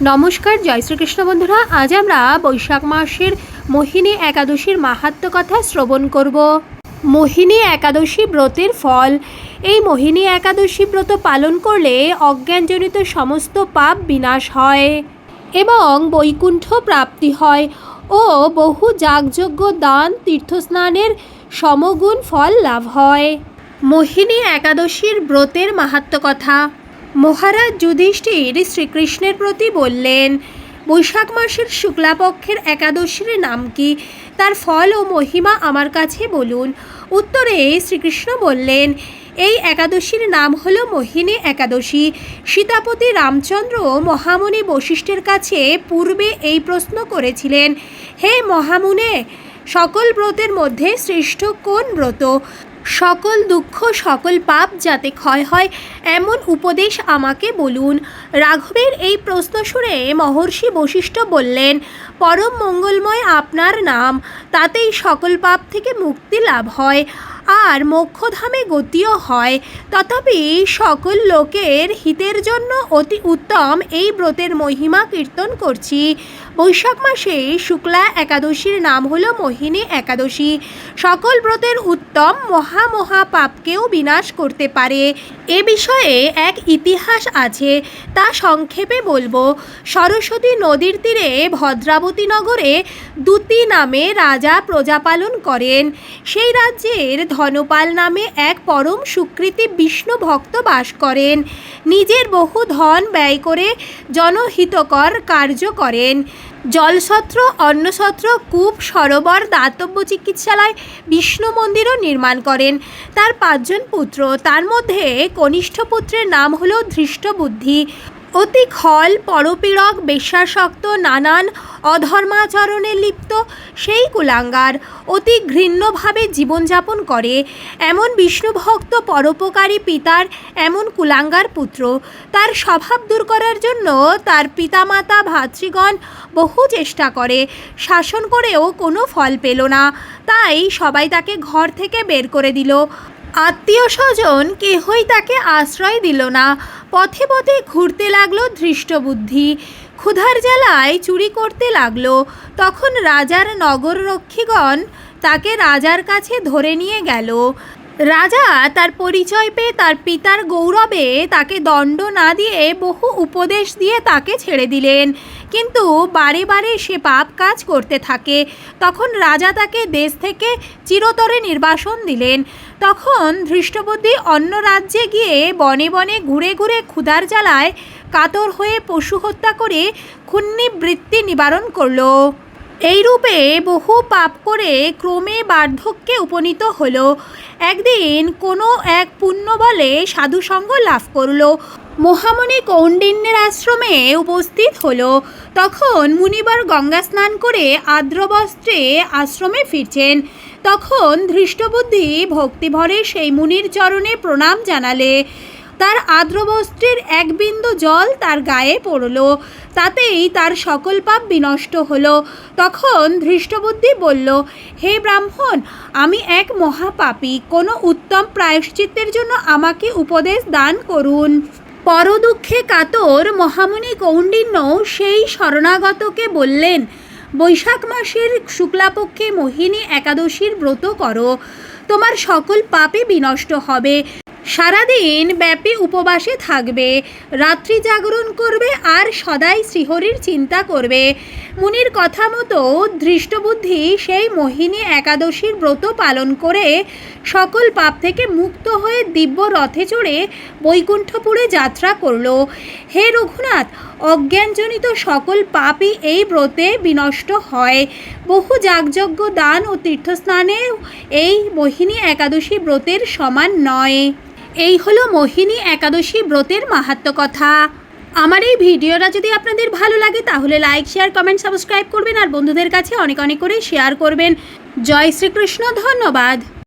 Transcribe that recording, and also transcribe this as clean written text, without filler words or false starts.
নমস্কার, জয় শ্রীকৃষ্ণ বন্ধুরা। আজ আমরা বৈশাখ মাসের মোহিনী একাদশীর মাহাত্ম্য কথা শ্রবণ করব। মোহিনী একাদশী ব্রতের ফল। এই মোহিনী একাদশী ব্রত পালন করলে অজ্ঞানজনিত সমস্ত পাপ বিনাশ হয় এবং বৈকুণ্ঠ প্রাপ্তি হয় ও বহু যাগযজ্ঞ দান তীর্থস্নানের সমগুণ ফল লাভ হয়। মোহিনী একাদশীর ব্রতের মাহাত্ম্য কথা। মহারাজ যুধিষ্ঠির শ্রীকৃষ্ণের প্রতি বললেন, বৈশাখ মাসের শুক্লাপক্ষের একাদশীর নাম কি? তার ফল ও মহিমা আমার কাছে বলুন। উত্তরে শ্রীকৃষ্ণ বললেন, এই একাদশীর নাম হল মোহিনী একাদশী। সীতাপতি রামচন্দ্র মহামুনি বশিষ্ঠের কাছে পূর্বে এই প্রশ্ন করেছিলেন, হে মহামুনে, সকল ব্রতের মধ্যে শ্রেষ্ঠ কোন ব্রত? সকল দুঃখ সকল পাপ যাতে ক্ষয় হয় এমন উপদেশ আমাকে বলুন। রাঘবের এই প্রশ্ন শুনে মহর্ষি বশিষ্ঠ বললেন, পরম মঙ্গলময় আপনার নাম, তাতেই সকল পাপ থেকে মুক্তি লাভ হয় আর মোক্ষধামে গতিও হয়। তথাপি সকল লোকের হিতের জন্য অতি উত্তম এই ব্রতের মহিমা কীর্তন করছি। বৈশাখ মাসে শুক্লা একাদশীর নাম হল মোহিনী একাদশী। সকল ব্রতের উত্তম মহা পাপকেও বিনাশ করতে পারে। এ বিষয়ে এক ইতিহাস আছে, তা সংক্ষেপে বলবো। সরস্বতী নদীর তীরে ভদ্রাবতী নগরে দূতি নামে রাজা প্রজা পালন করেন। সেই রাজ্যের ধনপাল নামে এক পরম সুকৃতি বিষ্ণু ভক্ত বাস করেন। নিজের বহু ধন ব্যয় করে জনহিতকর কার্য করেন। জলছত্র, অন্নছত্র, কূপ, সরোবর, দাতব্য চিকিৎসালয়, বিষ্ণু মন্দিরও নির্মাণ করেন। তার 5 জন পুত্র, তার মধ্যে কনিষ্ঠ পুত্রের নাম হল ধৃষ্টবুদ্ধি। অতি খল, পরপীড়ক, বেশ্যাসক্ত, নানান অধর্মাচরণে লিপ্ত সেই কুলাঙ্গার অতি ঘৃণ্যভাবে জীবনযাপন করে। এমন বিষ্ণুভক্ত পরোপকারী পিতার এমন কুলাঙ্গার পুত্র। তার স্বভাব দূর করার জন্য তার পিতামাতা ভাতৃগণ বহু চেষ্টা করে, শাসন করেও কোনো ফল পেল না। তাই সবাই তাকে ঘর থেকে বের করে দিল। আত্মীয় স্বজন কেহই তাকে আশ্রয় দিল না। পথে পথে ঘুরতে লাগলো ধৃষ্টবুদ্ধি। ক্ষুধার জ্বালায় চুরি করতে লাগলো। তখন রাজার নগররক্ষীগণ তাকে রাজার কাছে ধরে নিয়ে গেল। রাজা তার পরিচয় পেয়ে তার পিতার গৌরবে তাকে দণ্ড না দিয়ে বহু উপদেশ দিয়ে তাকে ছেড়ে দিলেন। কিন্তু বারে বারে সে পাপ কাজ করতে থাকে। তখন রাজা তাকে দেশ থেকে চিরতরে নির্বাসন দিলেন। তখন ধৃষ্টবুদ্ধি অন্য রাজ্যে গিয়ে বনে বনে ঘুরে ঘুরে ক্ষুধার জ্বালায় কাতর হয়ে পশু হত্যা করে ক্ষুণ্ণিবৃত্তি নিবারণ করল। এই রূপে বহু পাপ করে ক্রমে বার্ধক্যে উপনীত হল। একদিন কোনো এক পুণ্য বলে সাধুসঙ্গ লাভ করল। মহামুনি কৌণ্ডিন্যের আশ্রমে উপস্থিত হল। তখন মুনিবার গঙ্গা স্নান করে আর্দ্রবস্ত্রে আশ্রমে ফিরছেন। তখন ধৃষ্টবুদ্ধি ভক্তিভরে সেই মুনির চরণে প্রণাম জানালে। তার আর্দ্রবস্ত্রের এক বিন্দু জল তার গায়ে পড়ল। তাতেই তার সকল পাপ বিনষ্ট হল। তখন ধৃষ্টবুদ্ধি বলল, হে ব্রাহ্মণ, আমি এক মহাপাপী। কোনো উত্তম প্রায়শ্চিত্তের জন্য আমাকে উপদেশ দান করুন। পরদুঃখে কাতর মহামুনি কৌণ্ডিন্য সেই শরণাগতকে বললেন, বৈশাখ মাসের শুক্লাপক্ষে মোহিনী একাদশীর ব্রত করো, তোমার সকল পাপই বিনষ্ট হবে। সারাদিন ব্যাপী উপবাসে থাকবে, রাত্রি জাগরণ করবে আর সদাই শ্রীহরির চিন্তা করবে। মুনির কথা মতো ধৃষ্টবুদ্ধি সেই মোহিনী একাদশীর ব্রত পালন করে সকল পাপ থেকে মুক্ত হয়ে দিব্য রথে চড়ে বৈকুণ্ঠপুরে যাত্রা করল। হে রঘুনাথ, অজ্ঞানজনিত সকল পাপই এই ব্রতে বিনষ্ট হয়। বহু যাগযজ্ঞ দান ও তীর্থস্নানেও এই মোহিনী একাদশী ব্রতের সমান নয়। এই হলো মোহিনী একাদশী ব্রতের মাহাত্ম্য কথা। আমার এই ভিডিওটা যদি আপনাদের ভালো লাগে তাহলে লাইক, শেয়ার, কমেন্ট, সাবস্ক্রাইব করবেন আর বন্ধুদের কাছে অনেক অনেক করে শেয়ার করবেন। জয় শ্রীকৃষ্ণ। ধন্যবাদ।